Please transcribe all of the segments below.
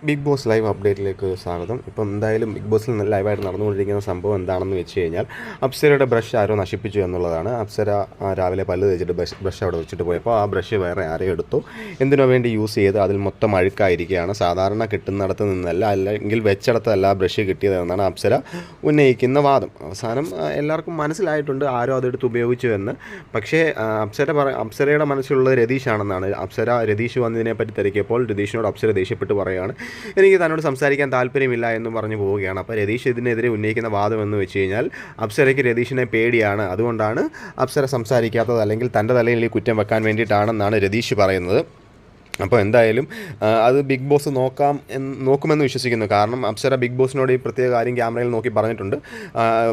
Big boss live അപ്ഡേറ്റിലേക്ക് സ്വാഗതം. ഇപ്പം എന്തായാലും ബിഗ് ബോസിൽ ലൈവായിട്ട് നടന്നുകൊണ്ടിരിക്കുന്ന സംഭവം എന്താണെന്ന് വെച്ച് കഴിഞ്ഞാൽ അപ്സരയുടെ ബ്രഷ് ആരോ നശിപ്പിച്ചു എന്നുള്ളതാണ്. അപ്സര രാവിലെ പല്ല് തേച്ചിട്ട് ബ്രഷ് അവിടെ വെച്ചിട്ട് പോയപ്പോൾ ആ ബ്രഷ് വേറെ ആരോ എടുത്തു, എന്തിനോ വേണ്ടി യൂസ് ചെയ്ത് അതിൽ മൊത്തം അഴുക്കായിരിക്കുകയാണ്. സാധാരണ കിട്ടുന്നിടത്ത് നിന്നല്ല, അല്ലെങ്കിൽ വെച്ചിടത്തല്ല ബ്രഷ് കിട്ടിയതെന്നാണ് അപ്സര ഉന്നയിക്കുന്ന വാദം. അവസാനം എല്ലാവർക്കും മനസ്സിലായിട്ടുണ്ട് ആരോ അതെടുത്ത് ഉപയോഗിച്ചു എന്ന്. പക്ഷേ അപ്സരയുടെ മനസ്സിലുള്ളത് രതീഷാണെന്നാണ്. രതീഷ് വന്നതിനെപ്പറ്റി തിരക്കിയപ്പോൾ രതീഷിനോട് അപ്സര ദേഷ്യപ്പെട്ട് പറയുകയാണ്, എനിക്ക് തന്നോട് സംസാരിക്കാൻ താല്പര്യമില്ല എന്ന് പറഞ്ഞു പോവുകയാണ്. അപ്പോൾ രതീഷ് ഇതിനെതിരെ ഉന്നയിക്കുന്ന വാദം എന്ന് വെച്ച് കഴിഞ്ഞാൽ അപ്സരയ്ക്ക് രതീഷിനെ പേടിയാണ്, അതുകൊണ്ടാണ് അപ്സര സംസാരിക്കാത്തത്, അല്ലെങ്കിൽ തൻ്റെ തലയിൽ ഈ കുറ്റം വെക്കാൻ വേണ്ടിയിട്ടാണെന്നാണ് രതീഷ് പറയുന്നത്. അപ്പോൾ എന്തായാലും അത് ബിഗ് ബോസ് നോക്കുമെന്ന് വിശ്വസിക്കുന്നു. കാരണം അപ്സര ബിഗ് ബോസിനോട് ഈ പ്രത്യേക കാര്യം ക്യാമറയിൽ നോക്കി പറഞ്ഞിട്ടുണ്ട്,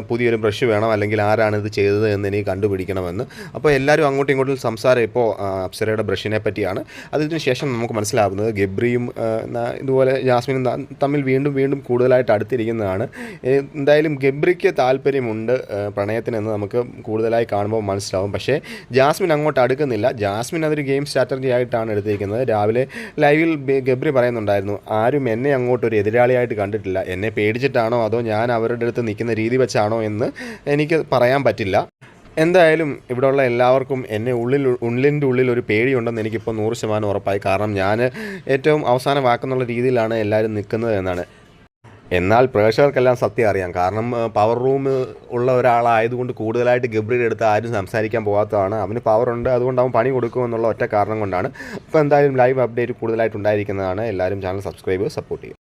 പുതിയൊരു ബ്രഷ് വേണം, അല്ലെങ്കിൽ ആരാണ് ഇത് ചെയ്തത് എന്ന് എനിക്ക് കണ്ടുപിടിക്കണമെന്ന്. അപ്പോൾ എല്ലാവരും അങ്ങോട്ടും ഇങ്ങോട്ടും സംസാരം ഇപ്പോൾ അപ്സരയുടെ ബ്രഷിനെ പറ്റിയാണ്. അതിന് ശേഷം നമുക്ക് മനസ്സിലാവുന്നത് ഗബ്രിയും ഇതുപോലെ ജാസ്മിനും തമ്മിൽ വീണ്ടും കൂടുതലായിട്ട് അടുത്തിരിക്കുന്നതാണ്. എന്തായാലും ഗബ്രിക്ക് താല്പര്യമുണ്ട് പ്രണയത്തിനെന്ന് നമുക്ക് കൂടുതലായി കാണുമ്പോൾ മനസ്സിലാവും. പക്ഷേ ജാസ്മിൻ അങ്ങോട്ട് അടുക്കുന്നില്ല. ജാസ്മിൻ അതൊരു ഗെയിം സ്ട്രാറ്റജി ആയിട്ടാണ് എടുത്തിരിക്കുന്നത്. രാവിലെ ലൈവിൽ ഗബ്രി പറയുന്നുണ്ടായിരുന്നു, ആരും എന്നെ അങ്ങോട്ടൊരു എതിരാളിയായിട്ട് കണ്ടിട്ടില്ല, എന്നെ പേടിച്ചിട്ടാണോ അതോ ഞാൻ അവരുടെ അടുത്ത് നിൽക്കുന്ന രീതി വെച്ചാണോ എന്ന് എനിക്ക് പറയാൻ പറ്റില്ല. എന്തായാലും ഇവിടെയുള്ള എല്ലാവർക്കും എന്നെ ഉള്ളിൻ്റെ ഉള്ളിൽ ഒരു പേടിയുണ്ടെന്ന് എനിക്കിപ്പോൾ 100% ഉറപ്പായി. കാരണം ഞാൻ ഏറ്റവും അവസാന വാക്കെന്നുള്ള രീതിയിലാണ് എല്ലാവരും നിൽക്കുന്നത് എന്നാണ്. എന്നാൽ പ്രേക്ഷകർക്കെല്ലാം സത്യം അറിയാം. കാരണം പവർ റൂം ഉള്ള ഒരാളായതുകൊണ്ട് കൂടുതലായിട്ട് ഗബ്രിയുടെ അടുത്ത് ആരും സംസാരിക്കാൻ പോകാത്തതാണ്. അവന് പവറുണ്ട്, അതുകൊണ്ട് അവൻ പണി കൊടുക്കുമെന്നുള്ള ഒറ്റ കാരണം കൊണ്ടാണ്. അപ്പോൾ എന്തായാലും ലൈവ് അപ്ഡേറ്റ് കൂടുതലായിട്ട് ഉണ്ടായിരിക്കുന്നതാണ്. എല്ലാവരും ചാനൽ സബ്സ്ക്രൈബ് സപ്പോർട്ട് ചെയ്യും.